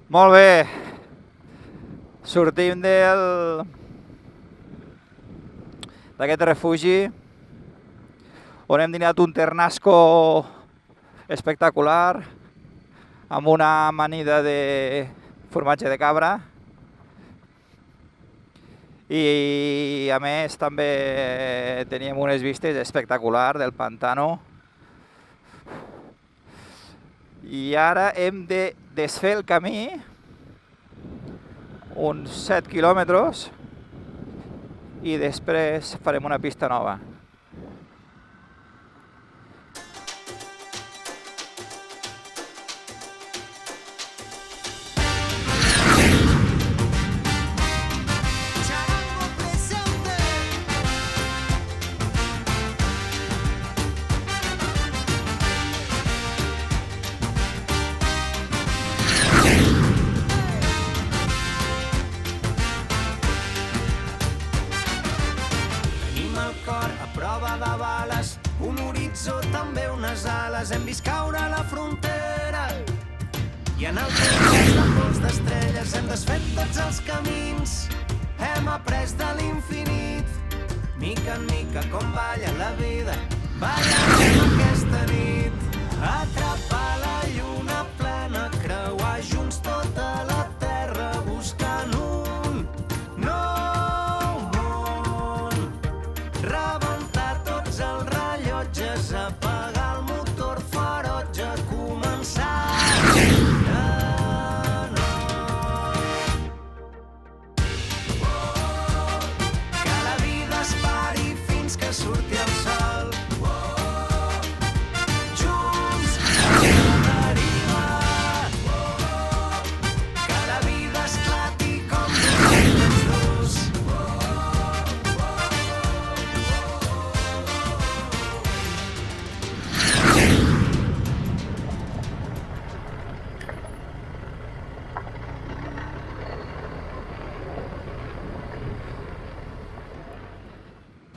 Molt bé. Sortim d'aquest refugi on hem dinat un ternasco espectacular amb una amanida de formatge de cabra i a més també teníem unes vistes espectaculars del pantano. I ara hem de desfer el camí, uns 7 quilòmetres, i després farem una pista nova. Hem vist caure la frontera i en el temps de pols d'estrelles hem desfet tots els camins, hem après de l'infinit, mica en mica com balla la vida, ballarem aquesta nit, atrapar la lluna plena, creuar junts tota la terra buscant un nou món, rebentar tots els rellotges, apagar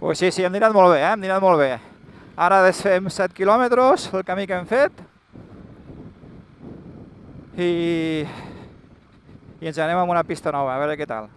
Pues sí, hem dinat molt bé, hem dinat molt bé. Ara desfem 7 quilòmetres, el camí que hem fet, i ens anem a una pista nova, a veure què tal.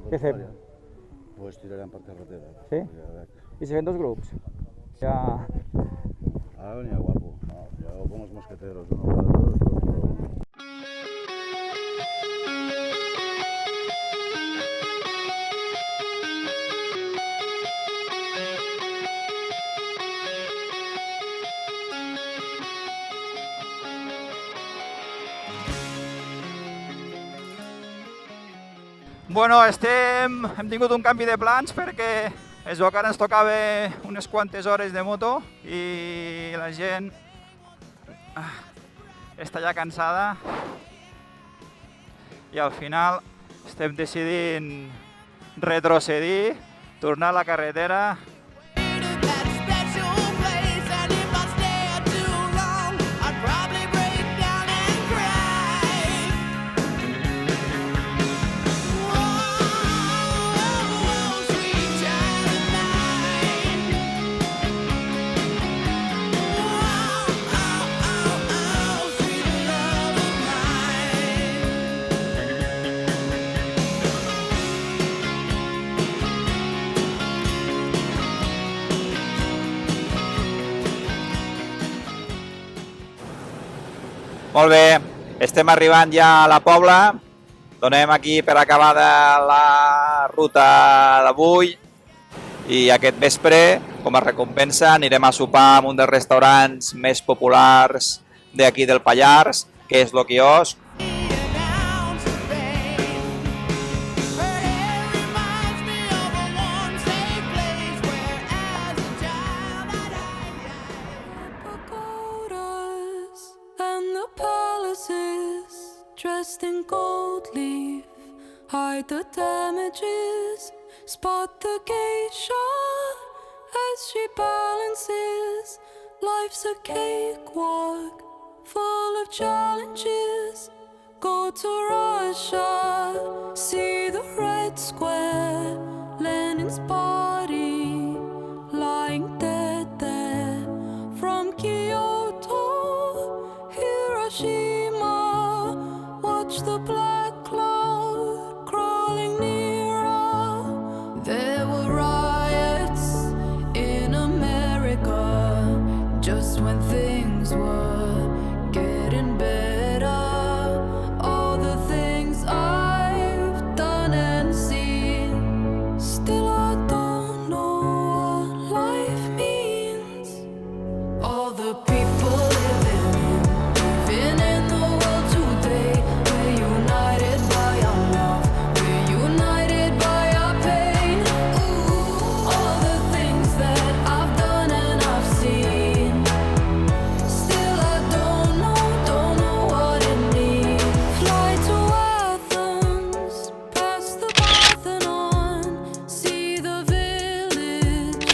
Què fem? Pues tirarem per carretera. Sí? I si fem dos grups? Ja... Ahora venía guapo. No, yo hago como los mosqueteros, uno para todos, todos para uno. Bueno, hem tingut un canvi de plans perquè es veu que ara ens tocava unes quantes hores de moto i la gent està ja cansada i al final estem decidint retrocedir, tornar a la carretera. Molt bé, estem arribant ja a la Pobla. Donem aquí per acabada la ruta d'avui i aquest vespre, com a recompensa, anirem a sopar en un dels restaurants més populars d'aquí del Pallars, que és Lo Quiosc. Dressed in gold leaf, hide the damages, spot the geisha as she balances. Life's a cakewalk, full of challenges. Go to Russia, see the Red Square, Lenin's body lying dead there. From Kyoto, Hiroshima, watch the black cloud crawling nearer. There were riots in America just when things were getting better. All the things I've done and seen, still I don't know what life means. All the people living in the world today, we're united by our love, we're united by our pain. Ooh, all the things that I've done and I've seen, still I don't know what it means. Fly to Athens, past the Parthenon, see the village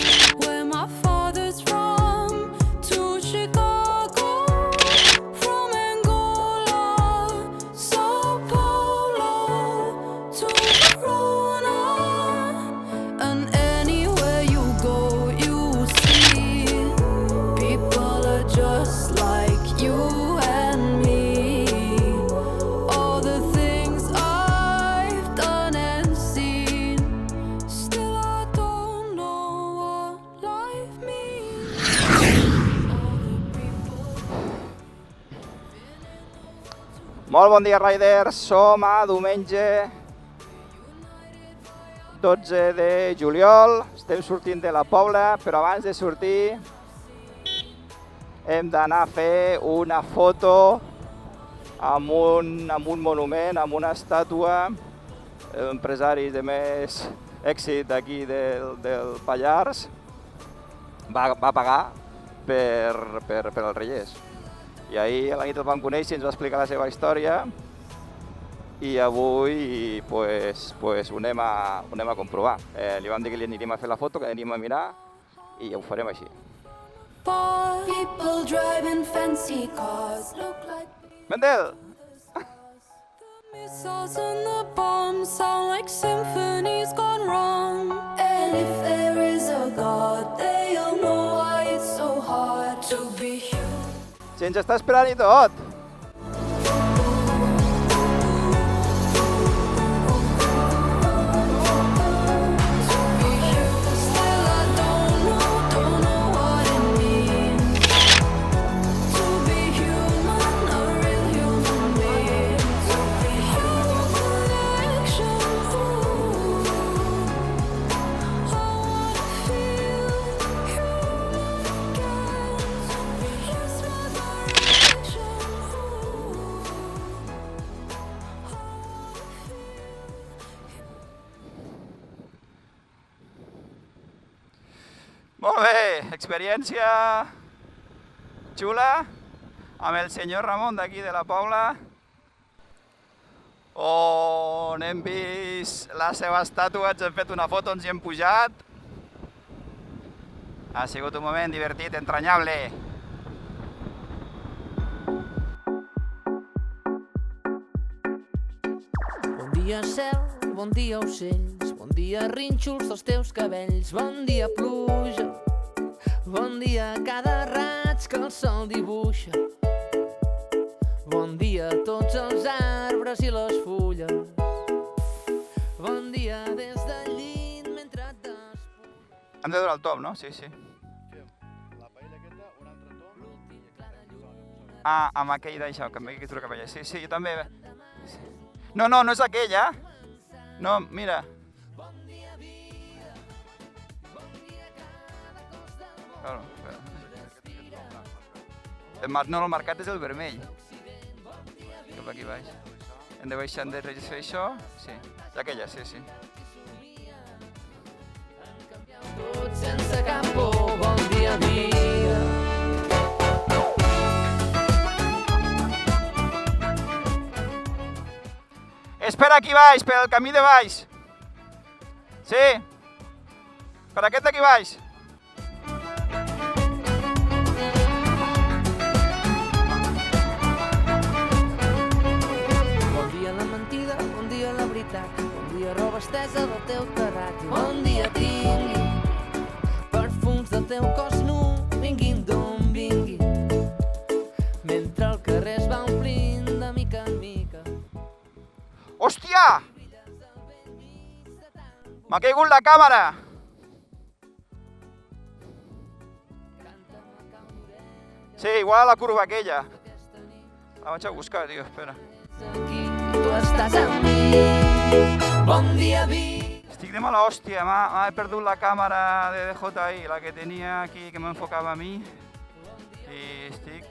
where my father's from. To Chicago, from Angola, Sao Paulo to Verona, and anywhere you go, you see people are just like you and me. All the things I've done and seen, still I don't know what life means. All the people. Molt bon dia, Riders. Som a diumenge 12 de juliol. Estem sortint de la Pobla, però abans de sortir hem d'anar a fer una foto amb un monument, amb una estàtua d'empresaris de més èxit d'aquí del Pallars. Va pagar per els Reyes. I ahir a la nit el vam conèixer, ens va explicar la seva història i avui pues, ho anem a comprovar. Li vam dir que li aniríem a fer la foto, que aniríem a mirar i ho farem així. People driving fancy cars look like Mendel! the missiles and the bombs sound like symphonies gone wrong. And if there is a God, they'll know why it's so hard to be human. Si ens està esperant i tot! Still I don't know what it means to be human, a real human being. To be human action. I wanna feel human again. Here's my direction. Molt bé, experiència xula amb el senyor Ramon d'aquí de la Pobla, on hem vist la seva estàtua, ens hem fet una foto, ens hi hem pujat. Ha sigut un moment divertit, entranyable. Bon dia cel, bon dia ocells, bon dia rínxols dels teus cabells, bon dia pluja, bon dia cada raig que el sol dibuixa, bon dia a tots els arbres i les fulles, bon dia des del llit mentre et despulles. Hem de donar el tom, no? Sí, sí. La paella aquesta, un altre tom. Ah, amb aquell d'això, que m'he quedat que sí, sí, jo també. No, no, no és aquella. No, mira. Claro, no, el marcat és el vermell. Cap aquí baix. Hem de baixar, hem de registrar això. Sí, aquella, sí, sí. Tot sense cap por, bon dia, dia. És per aquí baix, per el camí de baix. Sí. Per aquest d'aquí baix. Bon dia la mentida, bon dia la veritat, bon dia roba estesa del teu terrat. Bon dia tingui perfums del teu cos nu, vinguin d'on vinguin, mentre el carrer es va omplint de mica en mica. Hòstia! M'ha caigut la càmera! Sí, igual a la curva aquella. La vaig a buscar, tio, espera. Aquí tu estàs amb mi, bon dia, vida. Estic de mala hòstia, m'ha perdut la càmera de DJI, la que tenia aquí, que m'enfocava a mi. I estic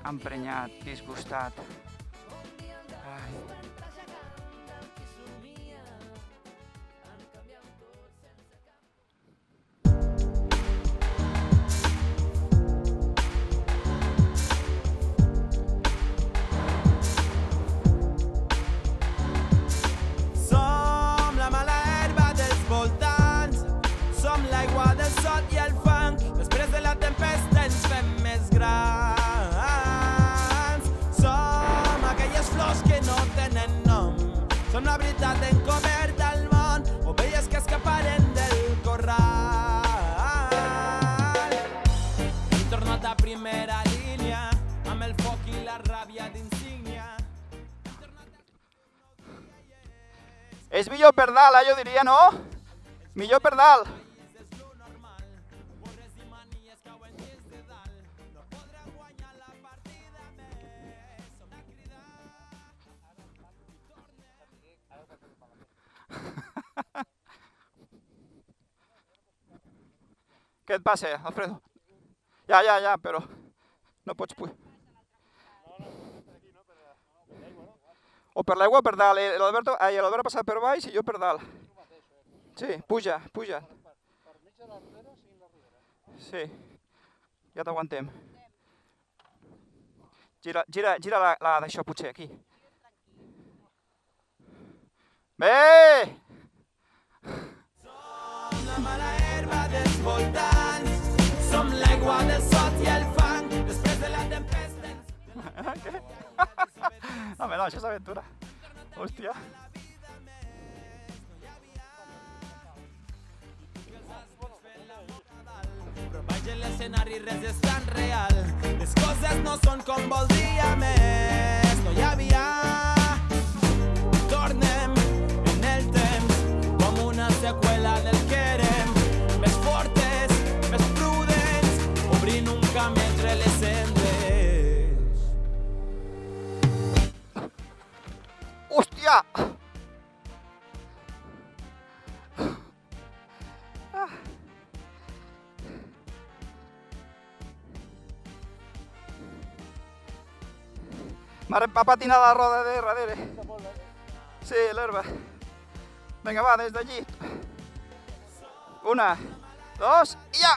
emprenyat, disgustat. Ai. Som la mala herba dels voltants, som l'aigua del sot i el fang. Després de la tempesta ens fem més grans. Som aquelles flors que no tenen nom, som la veritat encoberta al món, ovelles que escaparen del corral. Hem tornat a primera línia, amb el foc i la ràbia d'insígnia. És millor per dalt, jo diria, no? Millor per dalt. Què et passa, Alfredo? Ja, però no pots pujar. O per l'aigua o per dalt. L'Albert ha passat per baix i jo per dalt. Sí, puja. Sí, ja t'aguantem. Gira la d'això, potser, aquí. Bé! Som la mala herba dels voltants, som l'aigua del sot i el fang. Després de la tempesta... Què? Home, no, això és aventura. Hòstia. Però baix en l'escenari res és tan real. Les coses no són com voldria més. No hi havia. Tornem en el temps com una seqüela del que érem. Més fortes, més prudents, obrint un camí entre les cendres. Hòstia! M'ha patinat la roda de darrere. Sí, l'herba. Vinga, va, des d'allí. 1, 2, i ja!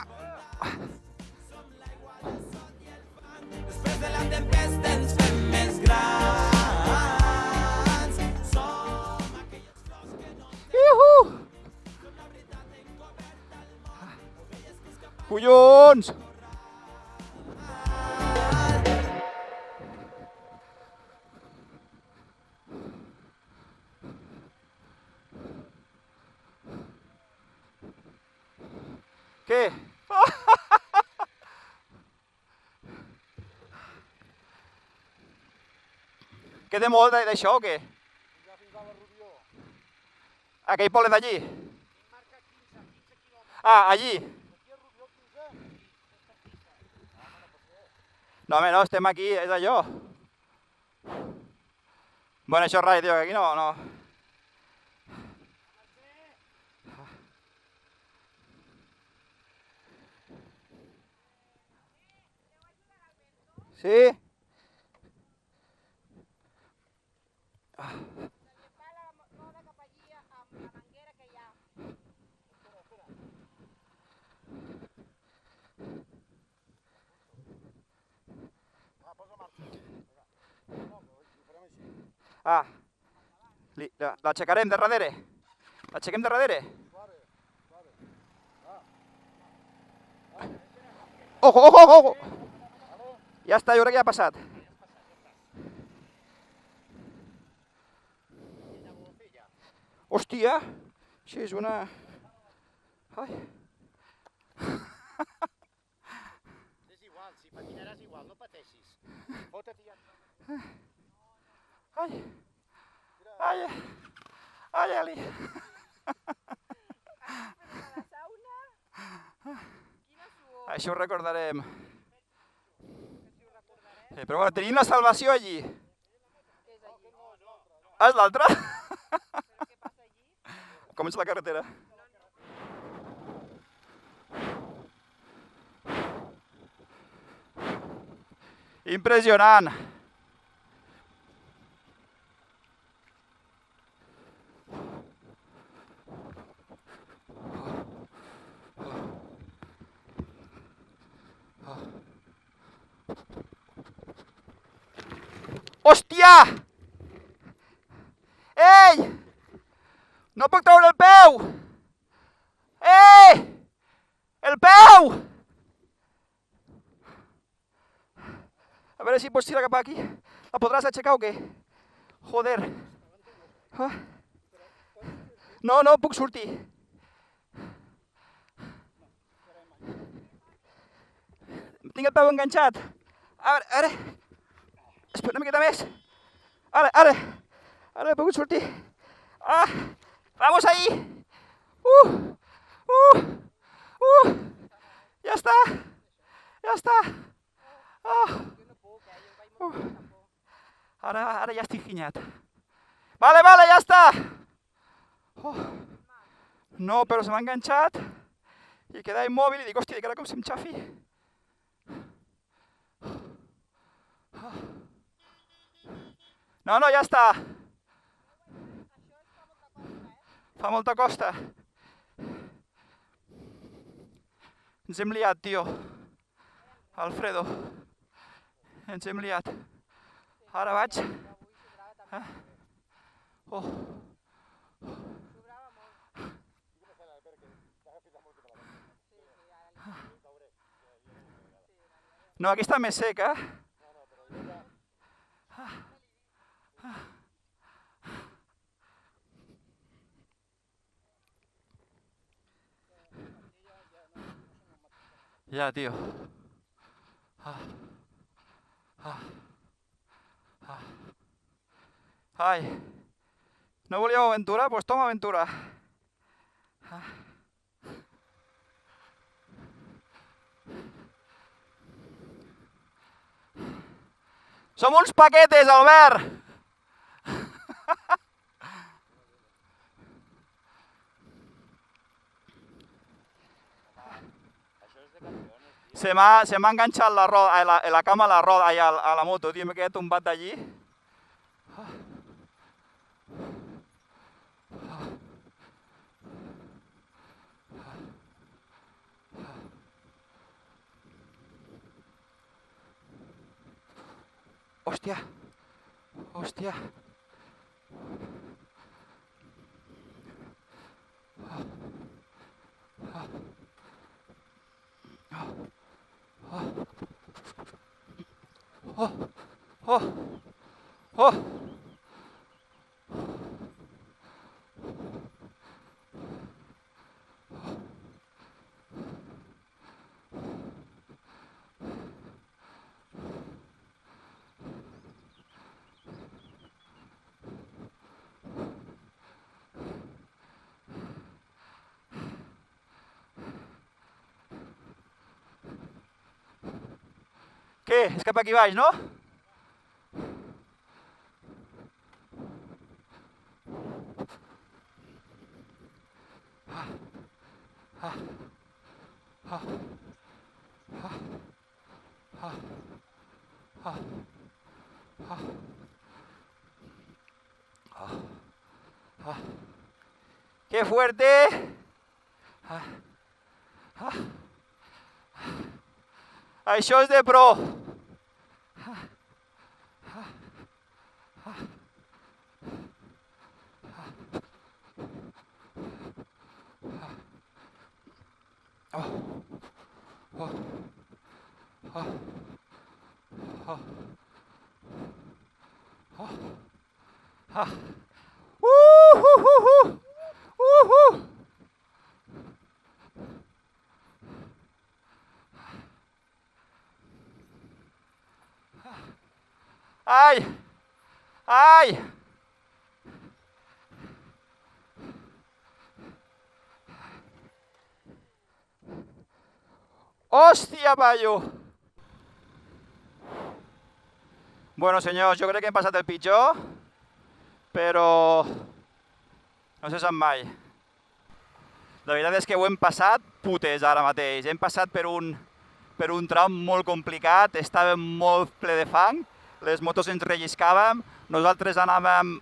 Després de la tempesta ens fem més grans. Som aquelles flors que no Iuhu! Collons! Què? Queda molt d'això o què? Aquell poble d'allí? Ah, allí. No, home, no, estem aquí, és allò. Bueno, això és ràdio, aquí no. Sí? Ah, l'aixecarem de darrere. L'aixequem de darrere. Ojo, ojo, ojo! Ja està, jo crec que ja ha passat. Hòstia! Això és una... Ai. És igual, si patinaràs igual, no pateixis. Fota-t'hi ja. Ai. Ai. Ai, Eli. Això ho recordarem. Però bueno, tenim la salvació allí. Ah, és l'altra? Com és la carretera? Impressionant. Hòstia! Ei! No puc treure el peu! Ei! El peu! A veure si pots tirar cap aquí. La podràs aixecar o què? Joder. No puc sortir. Tinc el peu enganxat. Ara. Espera una miqueta més. Ara he pogut sortir. Vamos ahí. Ja està. Ara ja estic ginyat. Vale, ja està. No, però se m'ha enganxat i queda immòbil i dic, hòstia, que ara com se'm xafi. No, ja està. Fa molta costa. Ens hem liat, tio. Alfredo. Ens hem liat. Ara vaig. No, aquí està més seca. Ja, tio. Ai. No volíeu aventura? Doncs toma aventura. Som uns paquetes, Albert! Se m'ha enganxat la cama a la roda a la moto, tio, m'he quedat tombat d'allí. Hòstia. Què Què? És cap aquí baix, no? ¡Qué fuerte! Això és de pro! Ai! Ai! Hòstia, paio! Bueno, senyors, jo crec que hem passat el pitjor, però no se sap mai. La veritat és que ho hem passat putes ara mateix. Hem passat per un tram molt complicat, estàvem molt ple de fang, les motos ens relliscàvem, nosaltres anàvem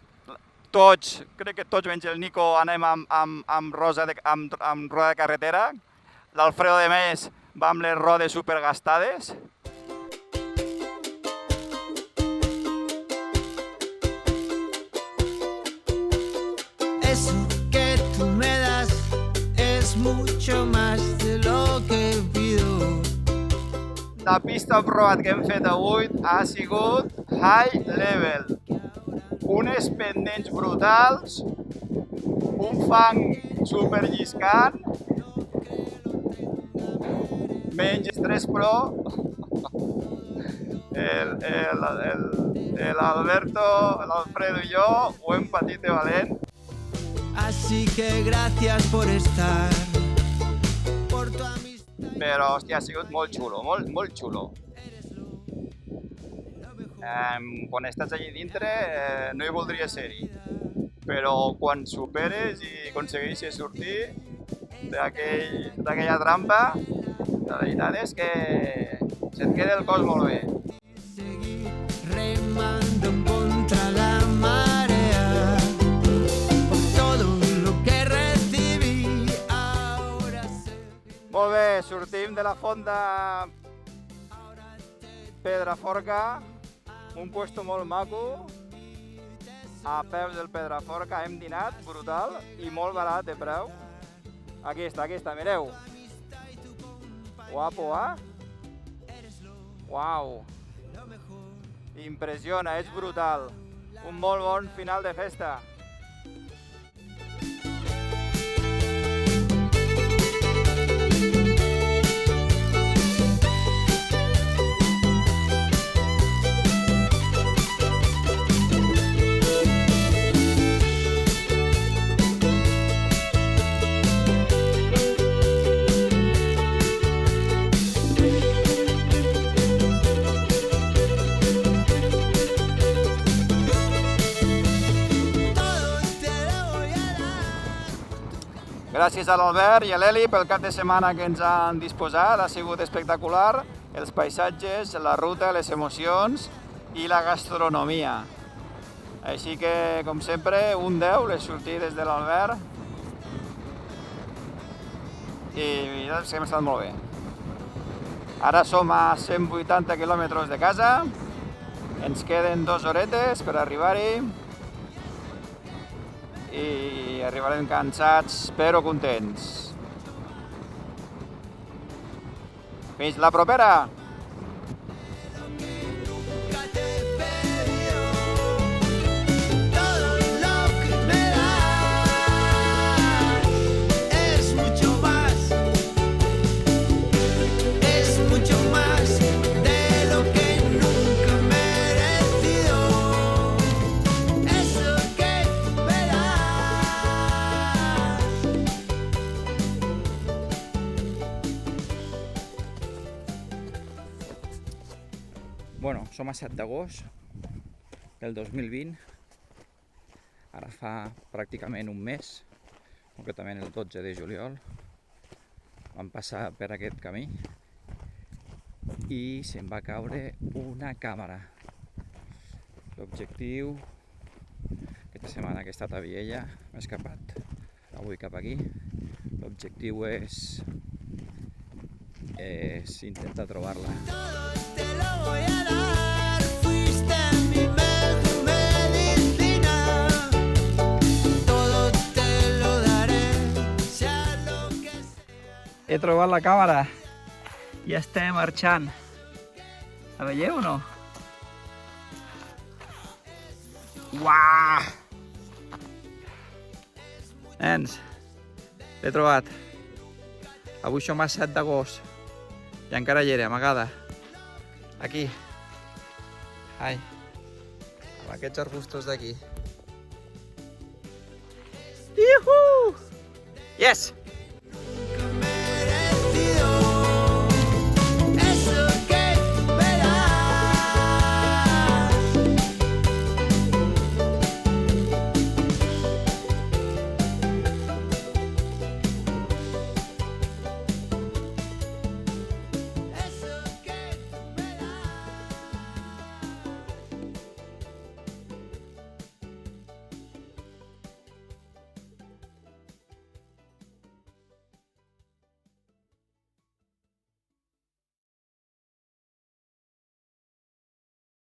tots, crec que tots menys el Nico, anem amb roda de carretera, l'Alfredo de més va amb les rodes supergastades. Eso que tú me das es mucho más de lo que pido. La pista off-road que hem fet avui ha sigut high level. Unes pendents brutals, un fang super lliscant, menys estrès però l'Alberto, l'Alfredo i jo ho hem patit de valent. Así que gracias por estar, por tu amistad. Però, hòstia, ha sigut molt xulo, molt xulo. Quan estàs allí dintre no hi voldria ser-hi, però quan superes i aconsegueixes sortir d'aquella trampa, la veritat és que se't queda el cos molt bé. Seguir remando contra la marea. Por todo lo que recibí, ahora sé. Molt bé, sortim de la font de Pedraforca, un puesto molt maco, a peus del Pedraforca, hem dinat, brutal, i molt barat de preu. Aquesta, mireu. Guapo, Uau. Impressiona, és brutal. Un molt bon final de festa. Gràcies a l'Albert i a l'Eli pel cap de setmana que ens han disposat, ha sigut espectacular, els paisatges, la ruta, les emocions i la gastronomia. Així que, com sempre, un 10, les sortides de l'Albert. I és que hem estat molt bé. Ara som a 180 quilòmetres de casa, ens queden 2 horetes per arribar-hi, i arribarem cansats però contents. Fins la propera! Bueno, som a 7 d'agost del 2020. Ara fa pràcticament un mes, concretament el 12 de juliol, vam passar per aquest camí i se'm va caure una càmera. L'objectiu, aquesta setmana que he estat a Viella, m'he escapat avui cap aquí. L'objectiu és intentar trobar-la. Te lo voy a dar, fuiste mi mejor medicina. Todo te lo daré, sea lo que sea. He trobat la càmera i estem marxant. La veieu o no? Uah! Nens, l'he trobat. Avui som a 7 d'agost i encara hi era, amagada. Aquí. Ai. Amb aquests arbustos d'aquí. Iuhu! Yes!